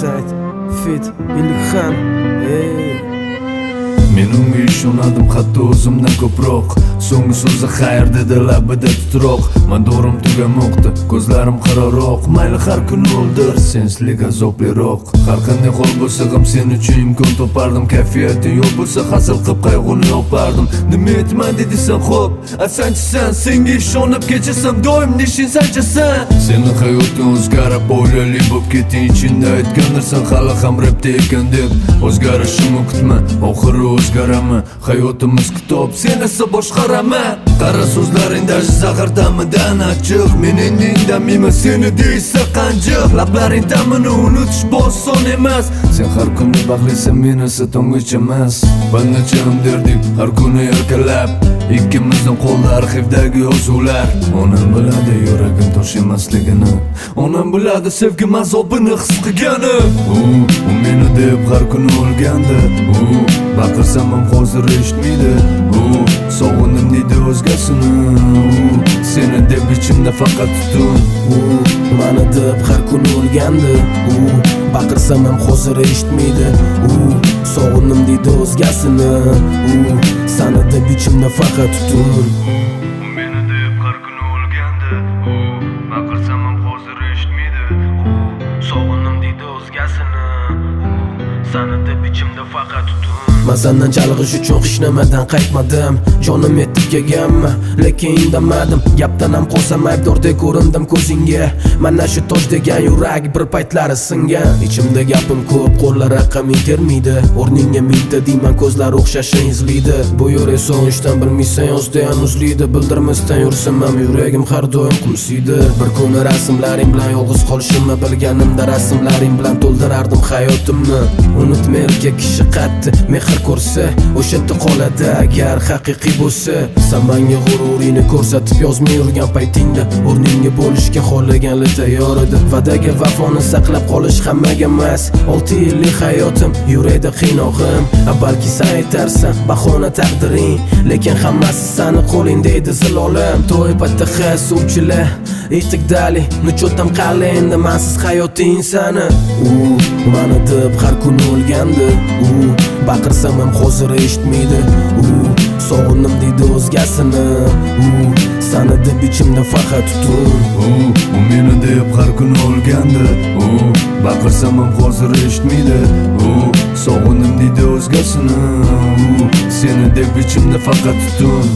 Offside Fit Ilkhan Men unga ishonadim hatto o'zimdan ko'proq. So'nggi so'zi xayr dedi labida titroq. Madorim tugamoqda, ko'zlarim qararoq. Mayli har kun o'ldir, sensizlik azobliroq. Har qanday hol bo'lsa ham sen uchun imkon topardim. Kayfiyating yo'q bo'lsa hazil qilib qayg'uni yopardim. Nima aytman dedisan xo'p, asanchisan. Senga ishonib kechasam doim nishing sanchasan. Seni hayoting o'zgarib oilali bo'lib ketding. Ichingda aytgandirsan hali ham rapda ekan deb. O'zgarishimni kutma, oxiri o'zgaraman. Hayotimiz kitob, sen esa boshqaraman. Qara so'zlaringda zahar ta'midan achchiq. Mening indamiyman seni deysa qanjiq. Lablaring ta'mini unutish oson emas. Sen har kuni baxtlisan, men esa tongacha emas. Bir necha derdik har kuni erkalab. Ikkimizning qo'lda arxivdagi yozuvlar. Onam biladi yuragim tosh emasligini. Onam biladi sevgim azobini his qilgani. U meni deb har kuni o'lgandi. Baqirsam ham hozir eshitmaydi. Sog'indim deydi o'zgasini. Seni deb ichimda faqat tutun. Mani deb har kuni o'lgandi. Baqirsam ham hozir eshitmaydi. Sog'indim deydi o'zgasini. Seni deb ichimda faqat tutun. Meni deb har kuni o'lgandi. Baqirsam ham hozir eshitmaydi. Sog'indim deydi o'zgasini. Seni deb ichimda faqat tutun. Men sendan chalg'ish uchun hech nimadan qaytmadim. Jonim yetib kelganmi, lekin indamadim. Gapdan ham qolsam aybdordek ko'rindim ko'zingga. Mana shu tosh degan yurak bir paytlari singan. Ichimda gapim ko'p, qo'llar raqaming termaydi. O'rningga mingta deyman, ko'zlar o'xshashing izlaydi. Bu yurek sog'inchdan bilmaysan yozda ham uzlaydi. Bildirmasdan yursam ham yuragim har doim qumsiydi. Bir kuni rasmlaring bilan yolg'iz qolishimni bilganimda rasmlaring bilan to'ldirardim hayotimni. Unutma erkak kishi qatti, mehr ko'rsa o'sha yerda qoladi agar haqiqiy bo'lsa. Sen menga g'ururingni ko'rsatib yozmay yurgan paytingda o'rningga bo'lishga xohlaganli tayyor edi. Va'daga vafoni saqlab qolish hammaga emas. 6 yillik hayotim yurakda qiynog'im. Balki sen aytarsan bahona taqdiring, lekin hammasi seni qo'lingda edi zilolim. To'y pataha suvchilar istiqdali nuchotam qali endi mensiz hayoting sani. Mani deb har kuni o'lgandi. Baqirsam ham hozir eshitmaydi. Sog'indim deydi o'zgasini. Seni deb ichimda faqat tutun. U meni deb har kuni o'lgandi. Baqirsam ham hozir eshitmaydi. Sog'indim deydi o'zgasini. Seni deb ichimda faqat tutun.